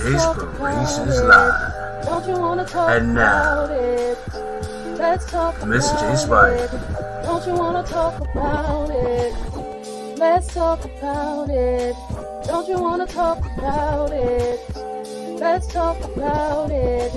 JSpire Live. Don't you wanna talk And now, about it? Let's talk Miss about JSpire. it. Don't you wanna talk about it? Let's talk about it. Don't you wanna talk about it? Let's talk about it.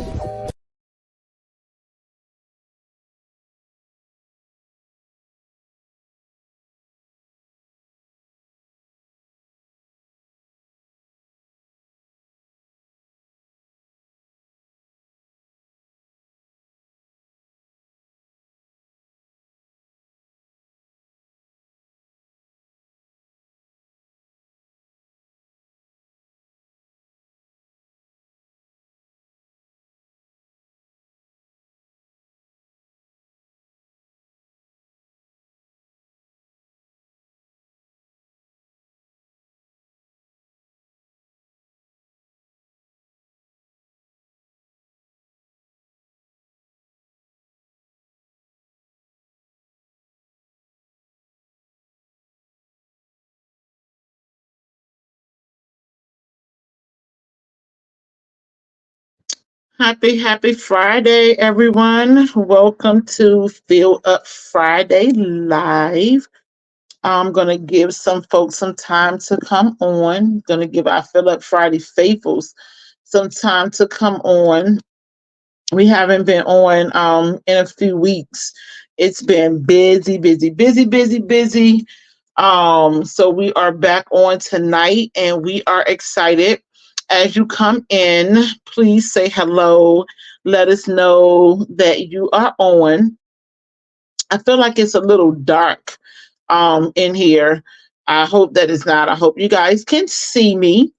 Happy Friday, everyone. Welcome to Fill Up Friday Live. I'm going to give some folks some time to come on. Going to give our Fill Up Friday faithfuls some time to come on. We haven't been on in a few weeks. It's been busy. So we are back on tonight and we are excited. As you come in, please say hello. Let us know that you are on. I feel like it's a little dark in here. I hope that it's not. I hope you guys can see me.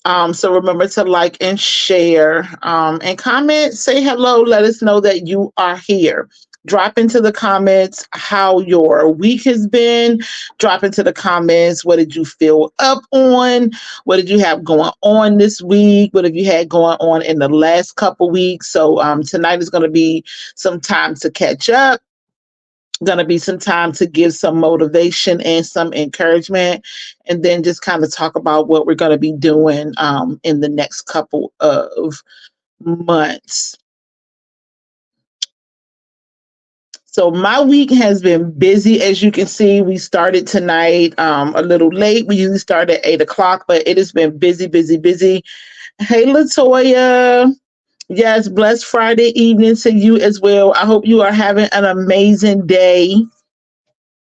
So remember to like and share and comment, say hello, let us know that you are here. Drop into the comments how your week has been. Drop into the comments, what did you feel up on? What did you have going on this week? What have you had going on in the last couple weeks? So tonight is going to be some time to catch up. Going to be some time to give some motivation and some encouragement, and then just kind of talk about what we're going to be doing in the next couple of months. So my week has been busy. As you can see, we started tonight a little late. We usually start at 8 o'clock, but it has been busy. Hey, Latoya. Yes, blessed Friday evening to you as well. I hope you are having an amazing day.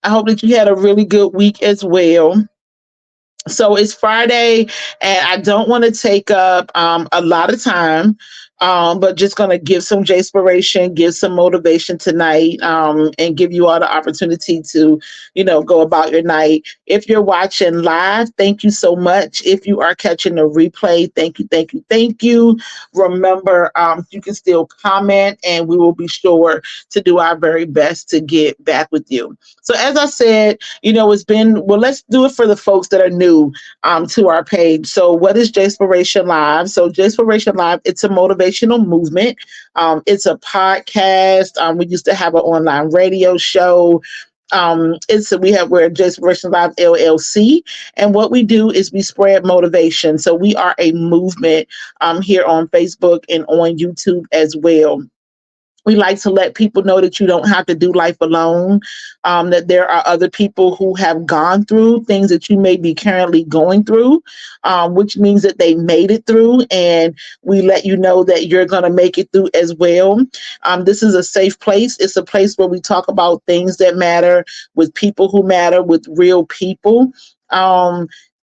I hope that you had a really good week as well. So it's Friday, and I don't want to take up a lot of time, but just going to give some Jspiration, give some motivation tonight, and give you all the opportunity to, go about your night. If you're watching live, thank you so much. If you are catching the replay, thank you. Remember, you can still comment, and we will be sure to do our very best to get back with you. So as I said, it's been, well, let's do it for the folks that are new to our page. So what is Jspiration Live? So Jspiration Live, it's a motivational movement. It's a podcast. We used to have an online radio show. We're Jspiration Live LLC, and what we do is we spread motivation. So we are a movement here on Facebook and on YouTube as well. We like to let people know that you don't have to do life alone, that there are other people who have gone through things that you may be currently going through, which means that they made it through, and we let you know that you're going to make it through as well. This is a safe place. It's a place where we talk about things that matter, with people who matter, with real people.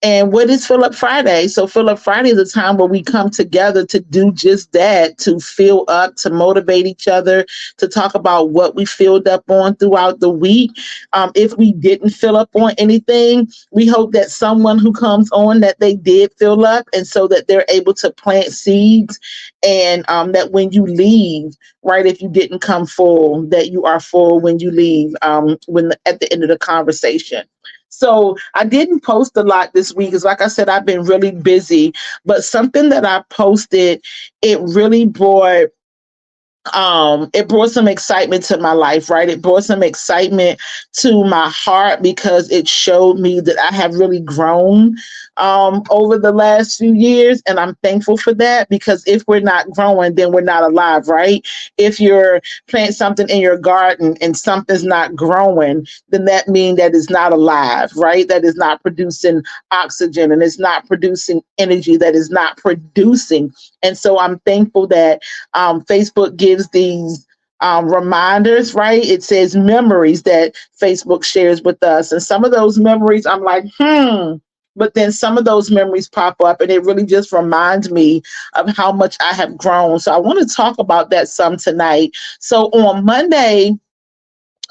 And what is Fill Up Friday? So Fill Up Friday is a time where we come together to do just that, to fill up, to motivate each other, to talk about what we filled up on throughout the week. If we didn't fill up on anything, we hope that someone who comes on that they did fill up, and so that they're able to plant seeds, and that when you leave, right, if you didn't come full, that you are full when you leave, at the end of the conversation. So I didn't post a lot this week because, like I said, I've been really busy. But something that I posted, it really brought some excitement to my life, right? It brought some excitement to my heart because it showed me that I have really grown over the last few years. And I'm thankful for that, because if we're not growing, then we're not alive, right? If you're planting something in your garden and something's not growing, then that means that it's not alive, right? That is not producing oxygen, and it's not producing energy, that is not producing. And so I'm thankful that Facebook gives these reminders, right? It says memories that Facebook shares with us. And some of those memories, I'm like, But then some of those memories pop up, and it really just reminds me of how much I have grown. So I want to talk about that some tonight. So on Monday,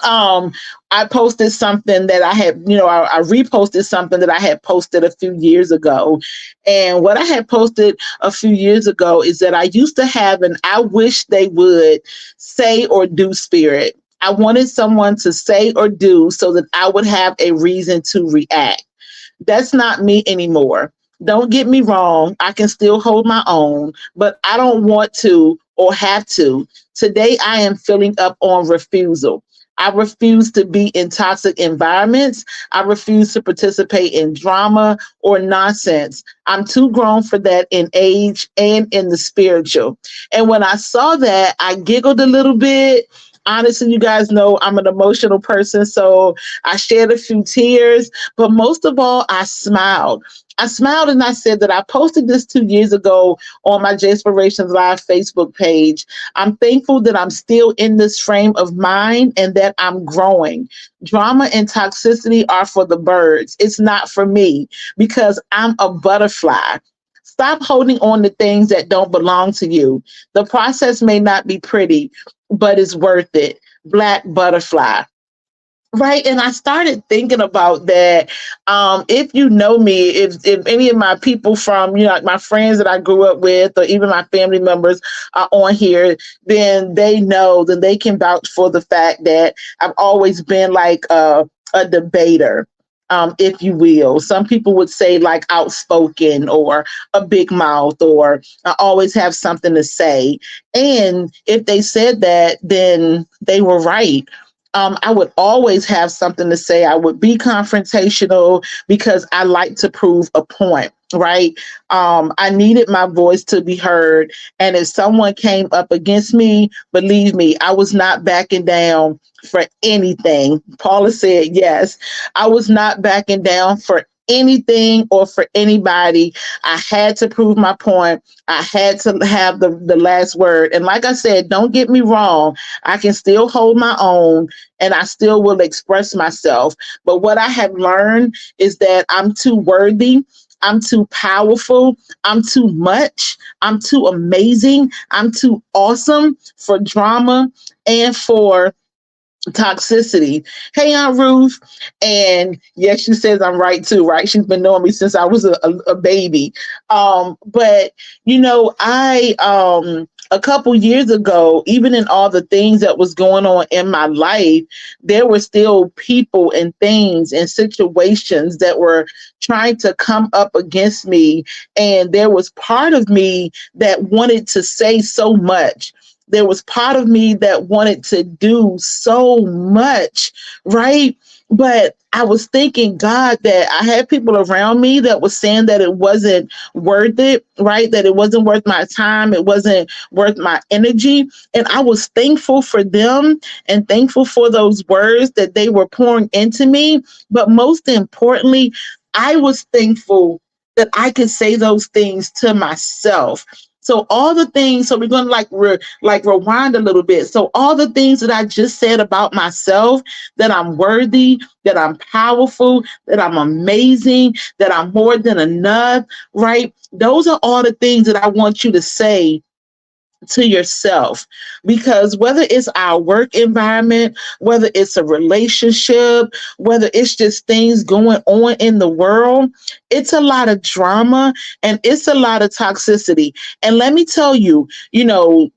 um I posted something that I had, I reposted something that I had posted a few years ago. And what I had posted a few years ago is that I used to have an I wish they would say or do spirit. I wanted someone to say or do so that I would have a reason to react. That's not me anymore. Don't get me wrong. I can still hold my own, but I don't want to or have to. Today, I am filling up on refusal. I refuse to be in toxic environments. I refuse to participate in drama or nonsense. I'm too grown for that in age and in the spiritual. And when I saw that, I giggled a little bit. Honestly, you guys know I'm an emotional person, so I shed a few tears, but most of all, I smiled. I smiled and I said that I posted this 2 years ago on my JSpire Live Facebook page. I'm thankful that I'm still in this frame of mind and that I'm growing. Drama and toxicity are for the birds. It's not for me, because I'm a butterfly. Stop holding on to things that don't belong to you. The process may not be pretty, but it's worth it. Black butterfly. Right. And I started thinking about that. If you know me, if any of my people from, like my friends that I grew up with, or even my family members are on here, then they know, then they can vouch for the fact that I've always been like a debater. If you will, some people would say like outspoken or a big mouth, or I always have something to say. And if they said that, then they were right. I would always have something to say. I would be confrontational because I like to prove a point, right? I needed my voice to be heard. And if someone came up against me, believe me, I was not backing down for anything. Paula said, yes, I was not backing down for anything or for anybody. I had to prove my point. I had to have the last word. And like I said, don't get me wrong, I can still hold my own and I still will express myself. But what I have learned is that I'm too worthy. I'm too powerful. I'm too much. I'm too amazing. I'm too awesome for drama and for toxicity. Hey, Aunt Ruth. And yes, she says I'm right too, right? She's been knowing me since I was a baby. But I a couple years ago, even in all the things that was going on in my life, there were still people and things and situations that were trying to come up against me. And there was part of me that wanted to say so much. There was part of me that wanted to do so much, right? But I was thanking God that I had people around me that was saying that it wasn't worth it, right? That it wasn't worth my time. It wasn't worth my energy. And I was thankful for them and thankful for those words that they were pouring into me. But most importantly, I was thankful that I could say those things to myself. So all the things, so we're going to rewind a little bit. So all the things that I just said about myself, that I'm worthy, that I'm powerful, that I'm amazing, that I'm more than enough, right? Those are all the things that I want you to say to yourself, because whether it's our work environment, whether it's a relationship, whether it's just things going on in the world, it's a lot of drama and it's a lot of toxicity. And let me tell you,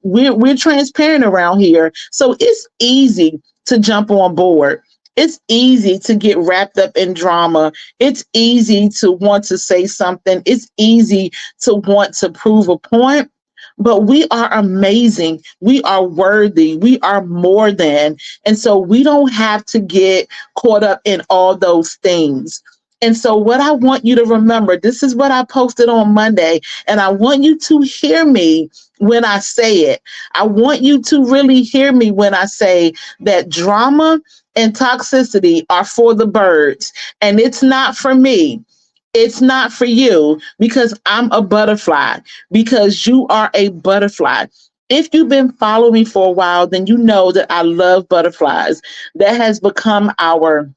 we're transparent around here, so it's easy to jump on board. It's easy to get wrapped up in drama. It's easy to want to say something. It's easy to want to prove a point. But we are amazing. We are worthy. We are more than. And so we don't have to get caught up in all those things. And so, what I want you to remember, this is what I posted on Monday, and I want you to hear me when I say it. I want you to really hear me when I say that drama and toxicity are for the birds, and it's not for me. It's not for you because I'm a butterfly, because you are a butterfly. If you've been following me for a while, then you know that I love butterflies. That has become our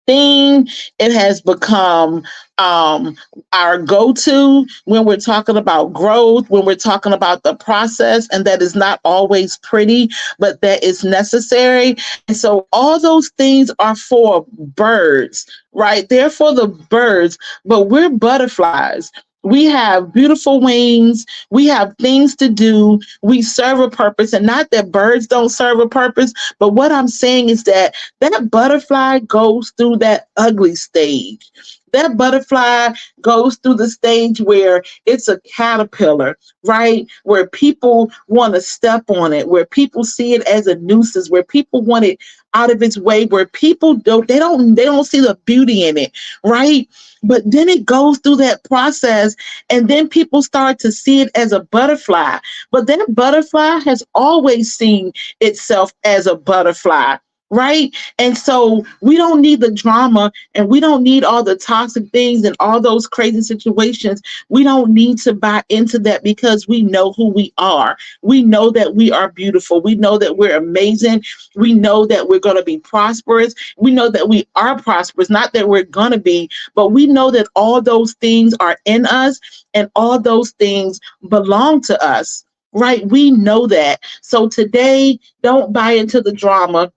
thing. It has become um, our go to when we're talking about growth, when we're talking about the process, and that is not always pretty, but that is necessary. And so, all those things are for birds, right? They're for the birds, but we're butterflies. We have beautiful wings. We have things to do. We serve a purpose, and not that birds don't serve a purpose, but what I'm saying is that that butterfly goes through that ugly stage. That butterfly goes through the stage where it's a caterpillar, right? Where people want to step on it, where people see it as a nuisance, where people want it out of its way, where people don't see the beauty in it, right? But then it goes through that process, and then people start to see it as a butterfly. But that butterfly has always seen itself as a butterfly, right? And so we don't need the drama, and we don't need all the toxic things and all those crazy situations. We don't need to buy into that because we know who we are. We know that we are beautiful. We know that we're amazing. We know that we're going to be prosperous. We know that we are prosperous, not that we're going to be, but we know that all those things are in us and all those things belong to us, right? We know that. So today, don't buy into the drama.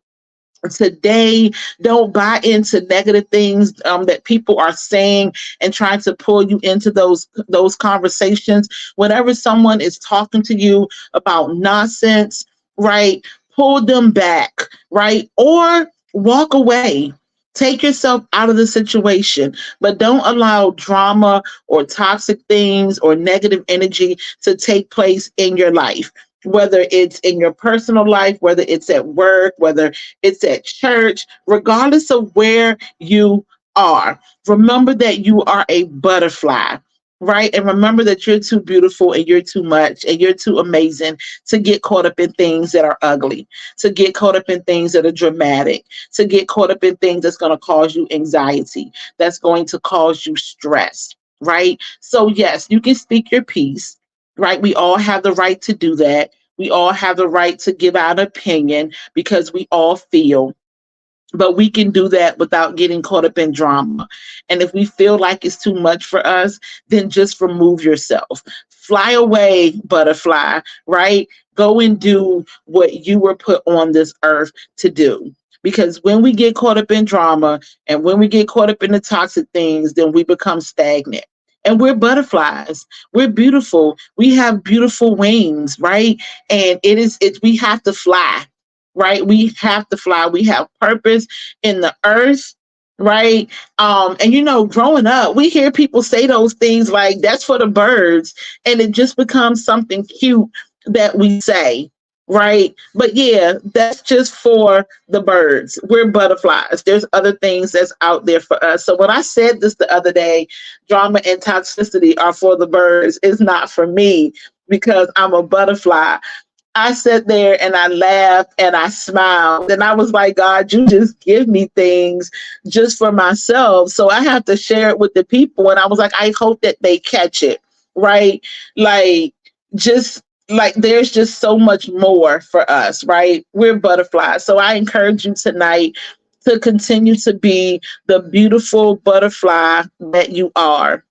Today, don't buy into negative things that people are saying and trying to pull you into those conversations. Whenever someone is talking to you about nonsense, right, pull them back, right, or walk away. Take yourself out of the situation, but don't allow drama or toxic things or negative energy to take place in your life, whether it's in your personal life, whether it's at work, whether it's at church, regardless of where you are. Remember that you are a butterfly, right? And remember that you're too beautiful and you're too much and you're too amazing to get caught up in things that are ugly, to get caught up in things that are dramatic, to get caught up in things that's going to cause you anxiety, that's going to cause you stress, right? So, yes, you can speak your piece, right? We all have the right to do that. We all have the right to give out an opinion because we all feel, but we can do that without getting caught up in drama. And if we feel like it's too much for us, then just remove yourself. Fly away, butterfly, right? Go and do what you were put on this earth to do. Because when we get caught up in drama and when we get caught up in the toxic things, then we become stagnant. And we're butterflies. We're beautiful. We have beautiful wings, right? And we have to fly, right? We have to fly. We have purpose in the earth, right? And growing up, we hear people say those things like that's for the birds, and it just becomes something cute that we say, right? But yeah, that's just for the birds. We're butterflies. There's other things that's out there for us. So when I said this the other day, drama and toxicity are for the birds, it's not for me because I'm a butterfly. I sat there and I laughed and I smiled. And I was like, God, you just give me things just for myself. So I have to share it with the people. And I was like, I hope that they catch it, right? Like, just like there's just so much more for us, right? We're butterflies. So I encourage you tonight to continue to be the beautiful butterfly that you are.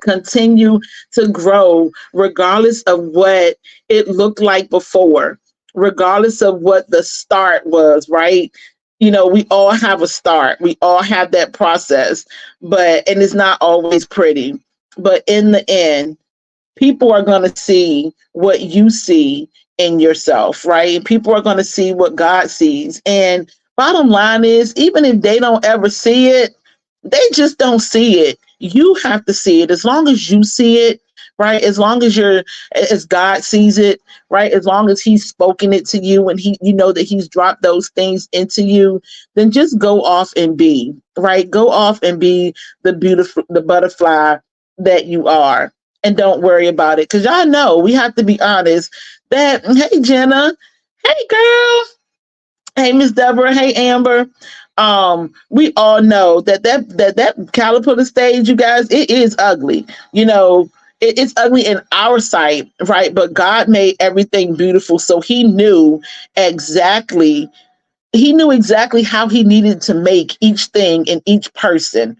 Continue to grow regardless of what it looked like before, regardless of what the start was, right? We all have a start. We all have that process, and it's not always pretty. But in the end, people are going to see what you see in yourself, right? And people are going to see what God sees. And bottom line is, even if they don't ever see it, they just don't see it. You have to see it. As long as you see it, right? As long as as God sees it, right? As long as he's spoken it to you and you know that he's dropped those things into you, then just go off and be, right? Go off and be the butterfly that you are, and don't worry about it. Cause y'all know we have to be honest that, hey, Jenna, hey, girl, hey, Miss Deborah, hey, Amber. We all know that caterpillar stage, you guys, it is ugly. You know, it's ugly in our sight, right? But God made everything beautiful. So exactly, he knew exactly how he needed to make each thing in each person,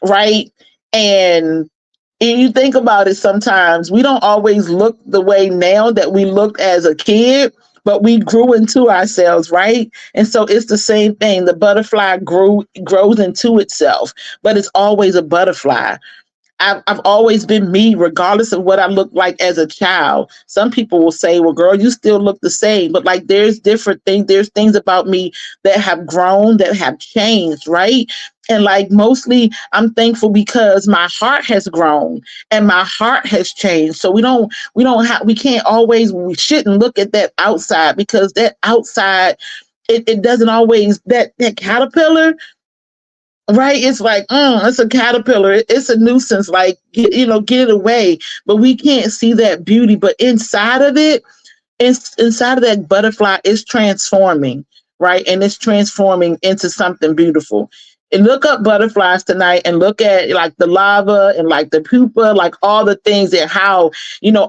right? And you think about it, sometimes we don't always look the way now that we looked as a kid, but we grew into ourselves, right? And so it's the same thing. The butterfly grows into itself, but it's always a butterfly. I've always been me, regardless of what I look like as a child. Some people will say, well, girl, you still look the same. But like, there's different things. There's things about me that have grown, that have changed, right? And like, mostly I'm thankful because my heart has grown and my heart has changed. So we can't always, we shouldn't look at that outside, because that outside, it doesn't always, that caterpillar, right? It's like, it's a caterpillar. It's a nuisance. Like, get it away. But we can't see that beauty. But inside of it, inside of that butterfly is transforming, right? And it's transforming into something beautiful. And look up butterflies tonight and look at like the larva and like the pupa, like all the things and how,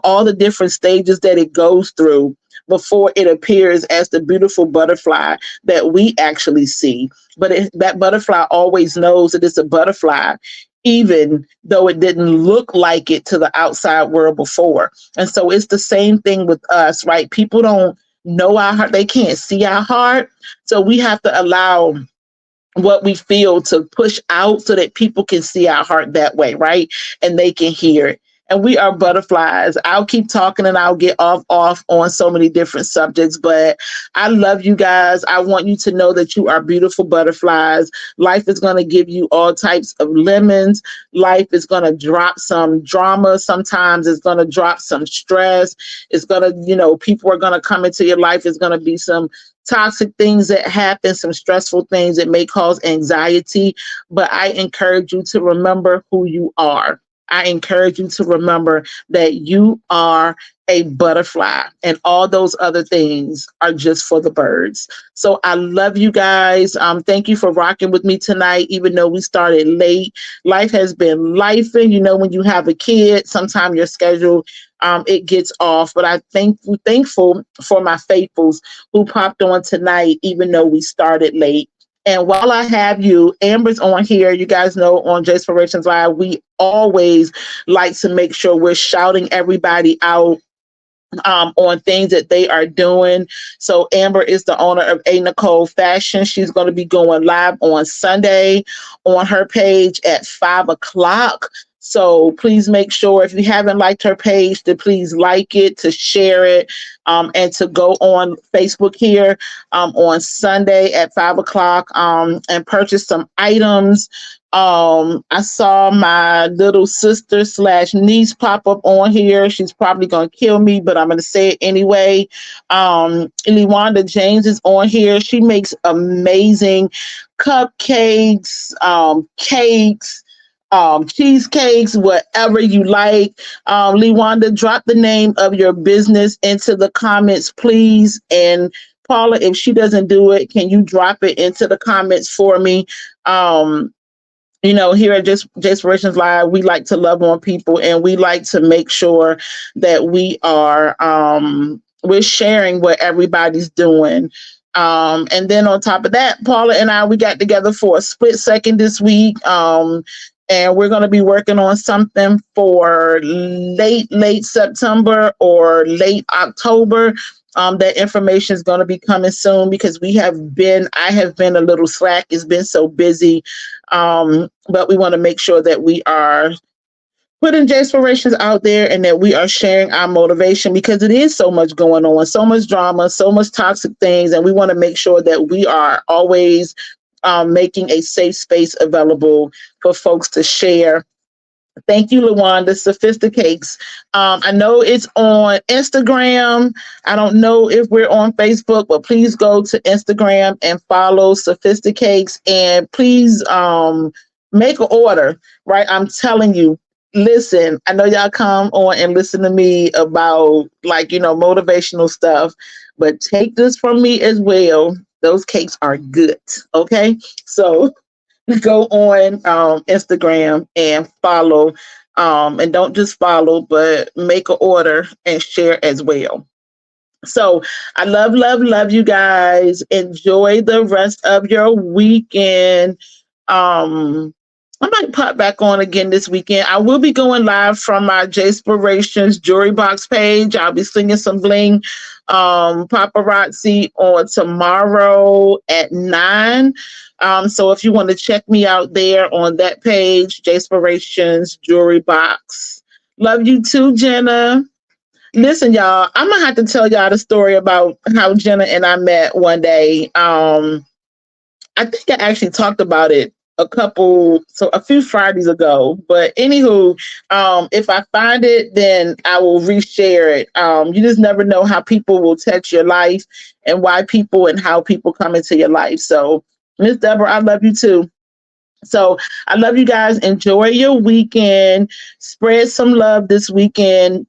all the different stages that it goes through before it appears as the beautiful butterfly that we actually see. But that butterfly always knows that it's a butterfly, even though it didn't look like it to the outside world before. And so it's the same thing with us, right? People don't know our heart. They can't see our heart. So we have to allow what we feel to push out so that people can see our heart that way, right? And they can hear it. And we are butterflies. I'll keep talking and I'll get off on so many different subjects, but I love you guys. I want you to know that you are beautiful butterflies. Life is going to give you all types of lemons. Life is going to drop some drama. Sometimes it's going to drop some stress. It's going to, people are going to come into your life. It's going to be some toxic things that happen, some stressful things that may cause anxiety. But I encourage you to remember who you are. I encourage you to remember that you are a butterfly, and all those other things are just for the birds. So I love you guys. Thank you for rocking with me tonight, even though we started late. Life has been lifing. When you have a kid, sometimes your schedule it gets off. But I'm thankful for my faithfuls who popped on tonight, even though we started late. And while I have you, Amber's on here. You guys know on JSpire Live, we always like to make sure we're shouting everybody out on things that they are doing. So Amber is the owner of A. Nicole Fashion. She's going to be going live on Sunday on her page at 5 o'clock. So please make sure, if you haven't liked her page, to please like it, to share it, and to go on Facebook here on Sunday at 5 o'clock and purchase some items. I saw my little sister / niece pop up on here. She's probably going to kill me, but I'm going to say it anyway. Lewanda James is on here. She makes amazing cupcakes, cakes, cheesecakes, whatever you like. Lewanda, drop the name of your business into the comments, please. And Paula, if she doesn't do it, can you drop it into the comments for me? Here at JSpire Live, we like to love on people, and we like to make sure that we are we're sharing what everybody's doing. And then on top of that, Paula and I, we got together for a split second this week. And we're going to be working on something for late September or late October. That information is going to be coming soon, because I have been a little slack. It's been so busy. But we want to make sure that we are putting JSpirations out there, and that we are sharing our motivation, because it is so much going on, so much drama, so much toxic things. And we want to make sure that we are always making a safe space available for folks to share Thank you, Lawanda. Sophisticates. I know it's on Instagram. I don't know if we're on Facebook, but please go to Instagram and follow Sophisticates. And please make an order, right? I'm telling you, listen, I know y'all come on and listen to me about like, motivational stuff, but take this from me as well. Those cakes are good. Okay. So go on Instagram and follow. And don't just follow, but make an order and share as well. So I love, love, love you guys. Enjoy the rest of your weekend. Um, I might pop back on again this weekend. I will be going live from my JSpirations jewelry box page. I'll be slinging some bling paparazzi on tomorrow at 9. So if you want to check me out there on that page, JSpirations jewelry box. Love you too, Jenna. Listen, y'all, I'm gonna have to tell y'all the story about how Jenna and I met one day. I think I actually talked about it a few Fridays ago. But anywho, if I find it, then I will reshare it. You just never know how people will touch your life and why people and how people come into your life. So, Miss Deborah, I love you too. So I love you guys. Enjoy your weekend. Spread some love this weekend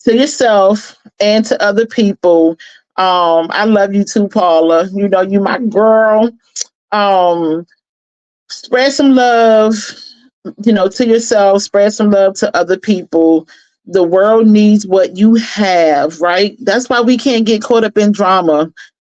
to yourself and to other people. I love you too, Paula. You know, you my girl. Um, Spread some love, to yourself, spread some love to other people. The world needs what you have, right? That's why we can't get caught up in drama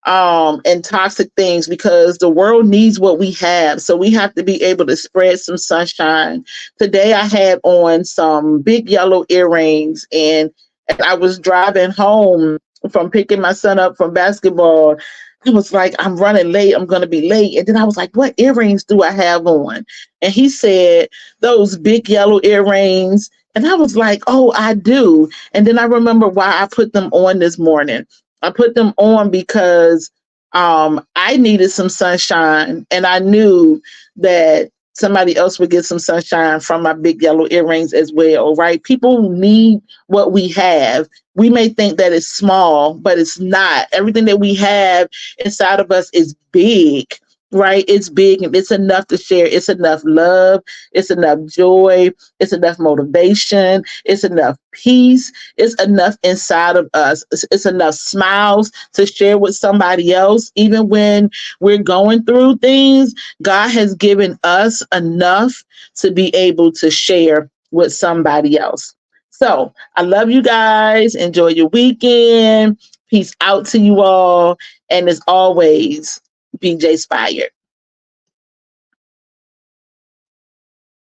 and toxic things, because the world needs what we have. So we have to be able to spread some sunshine. Today I had on some big yellow earrings, and as I was driving home from picking my son up from basketball, I was like, I'm running late. I'm going to be late. And then I was like, what earrings do I have on? And he said, those big yellow earrings. And I was like, oh, I do. And then I remember why I put them on this morning. I put them on because I needed some sunshine, and I knew that somebody else would get some sunshine from my big yellow earrings as well, right? People need what we have. We may think that it's small, but it's not. Everything that we have inside of us is big, right? It's big, and it's enough to share. It's enough love. It's enough joy. It's enough motivation. It's enough peace. It's enough inside of us. It's enough smiles to share with somebody else. Even when we're going through things, God has given us enough to be able to share with somebody else. So I love you guys. Enjoy your weekend. Peace out to you all. And as always, be JSpire.